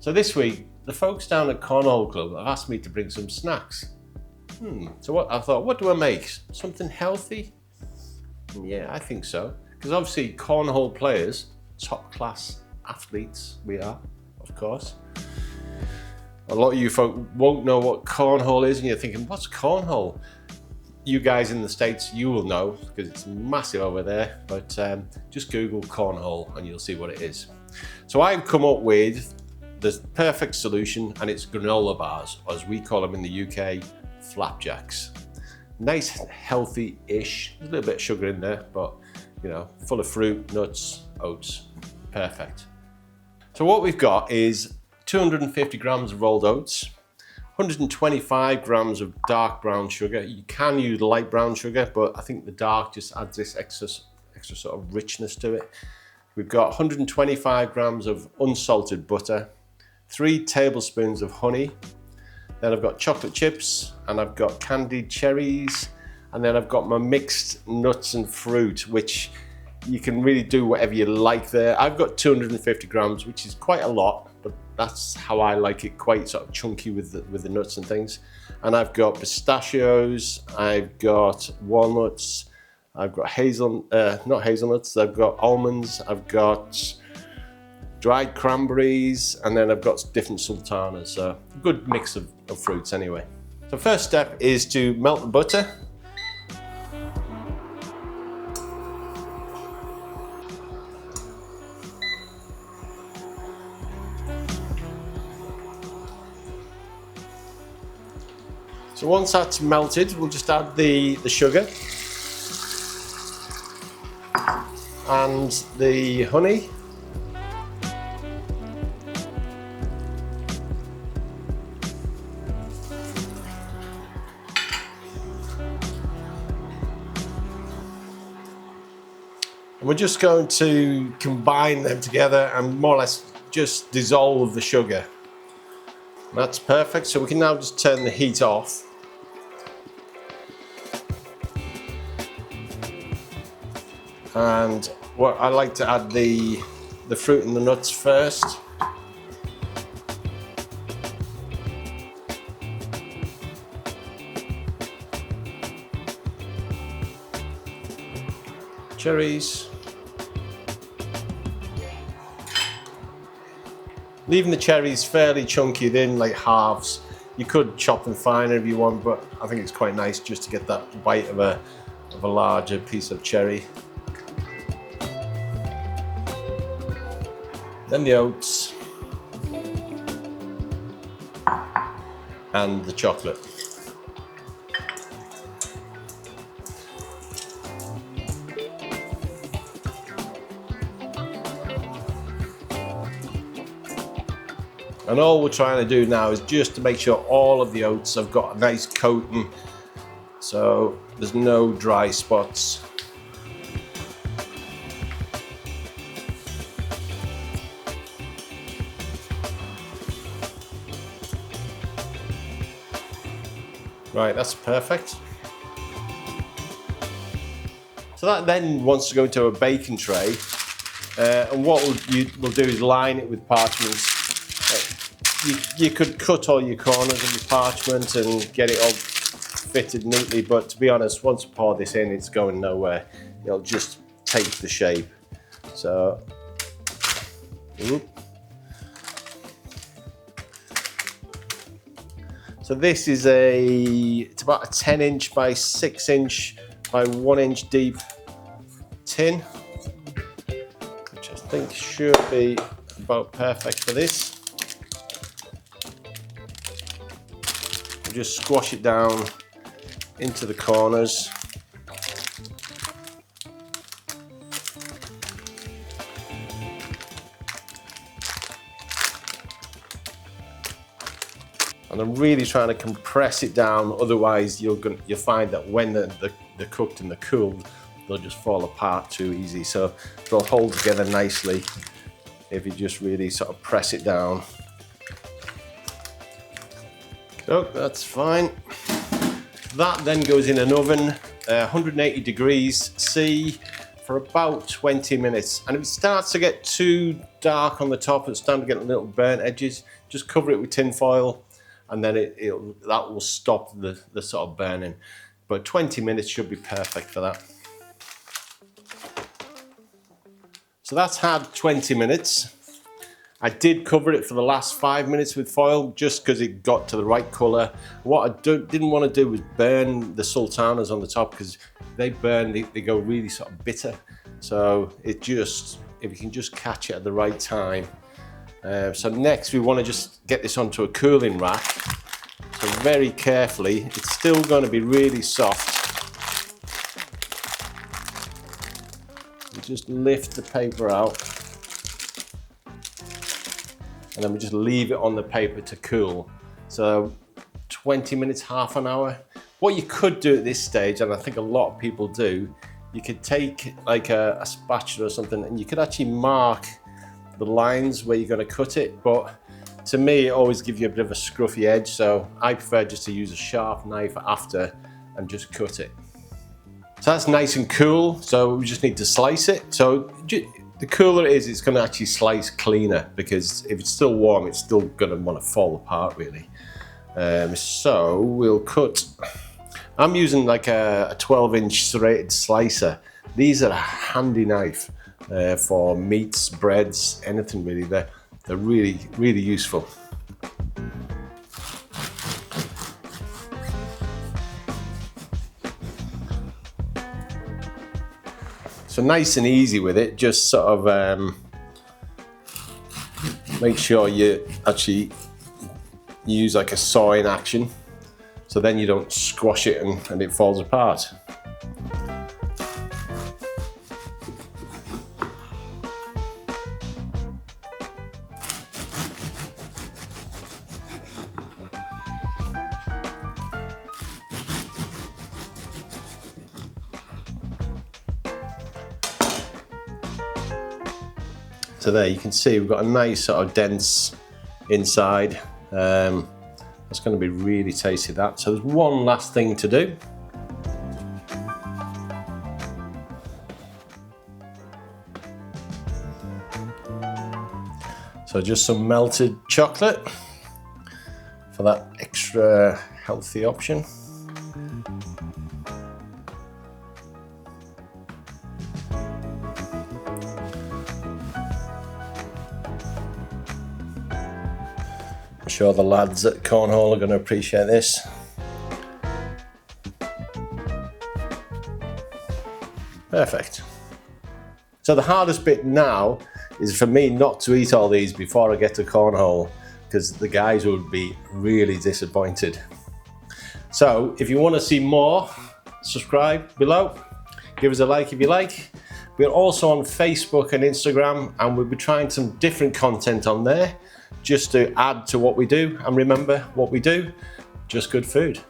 So this week, the folks down at Cornhole Club have asked me to bring some snacks. So I thought, what do I make? Something healthy? Yeah, I think so. Because obviously cornhole players, top class athletes we are, of course. A lot of you folk won't know what cornhole is and you're thinking, what's cornhole? You guys in the States, you will know because it's massive over there, but just Google cornhole and you'll see what it is. So I've come up with the perfect solution, and it's granola bars, or as we call them in the UK, flapjacks. Nice, healthy-ish, there's a little bit of sugar in there, but you know, full of fruit, nuts, oats, perfect. So what we've got is 250 grams of rolled oats, 125 grams of dark brown sugar. You can use light brown sugar, but I think the dark just adds this extra sort of richness to it. We've got 125 grams of unsalted butter, 3 tablespoons of honey, then I've got chocolate chips, and I've got candied cherries, and then I've got my mixed nuts and fruit, which you can really do whatever you like there. I've got 250 grams, which is quite a lot, but that's how I like it, quite sort of chunky with the nuts and things. And I've got pistachios, I've got walnuts, I've got not hazelnuts, I've got almonds, I've got dried cranberries, and then I've got different sultanas. So a good mix of fruits anyway. So first step is to melt the butter. So once that's melted, we'll just add the sugar and the honey. And we're just going to combine them together and more or less just dissolve the sugar. That's perfect, so we can now just turn the heat off. And what I like to add the fruit and the nuts first. Cherries. Leaving the cherries fairly chunky, then like halves. You could chop them finer if you want, but I think it's quite nice just to get that bite of a larger piece of cherry. Then the oats and the chocolate. And all we're trying to do now is just to make sure all of the oats have got a nice coating, so there's no dry spots. Right, that's perfect. So that then wants to go into a baking tray, and what we'll do is line it with parchment. You could cut all your corners of your parchment and get it all fitted neatly, but to be honest, once you pour this in, it's going nowhere. It'll just take the shape. So, so this is it's about a 10-inch by 6-inch by 1-inch deep tin, which I think should be about perfect for this. Just squash it down into the corners. And I'm really trying to compress it down, otherwise you'll find that when they're cooked and they're cooled, they'll just fall apart too easy. So they'll hold together nicely if you just really sort of press it down. So that's fine. That then goes in an oven, 180 degrees C for about 20 minutes. And if it starts to get too dark on the top, it's starting to get little burnt edges, just cover it with tin foil, and then that will stop the sort of burning. But 20 minutes should be perfect for that. So that's had 20 minutes. I did cover it for the last 5 minutes with foil just because it got to the right colour. What I didn't want to do was burn the sultanas on the top, because they burn, they go really sort of bitter. So if you can just catch it at the right time. So next we want to just get this onto a cooling rack. So very carefully, it's still going to be really soft. You just lift the paper out. And then we just leave it on the paper to cool. So 20 minutes, half an hour. What you could do at this stage, and I think a lot of people do, you could take like a spatula or something and you could actually mark the lines where you're going to cut it. But to me, it always gives you a bit of a scruffy edge. So I prefer just to use a sharp knife after and just cut it. So that's nice and cool. So we just need to slice it. So the cooler it is, it's going to actually slice cleaner, because if it's still warm, it's still going to want to fall apart really. So we'll cut. I'm using like a 12-inch serrated slicer. These are a handy knife for meats, breads, anything really. They're really, really useful. So nice and easy with it, just sort of make sure you actually use like a sawing action, so then you don't squash it and it falls apart. So there you can see we've got a nice sort of dense inside. It's going to be really tasty, that. So there's one last thing to do. So just some melted chocolate for that extra healthy option. I'm sure the lads at Cornhole are going to appreciate this. Perfect. So the hardest bit now is for me not to eat all these before I get to Cornhole, because the guys would be really disappointed. So if you want to see more, subscribe below, give us a like if you like. We're also on Facebook and Instagram, and we'll be trying some different content on there just to add to what we do. And remember, what we do, just good food.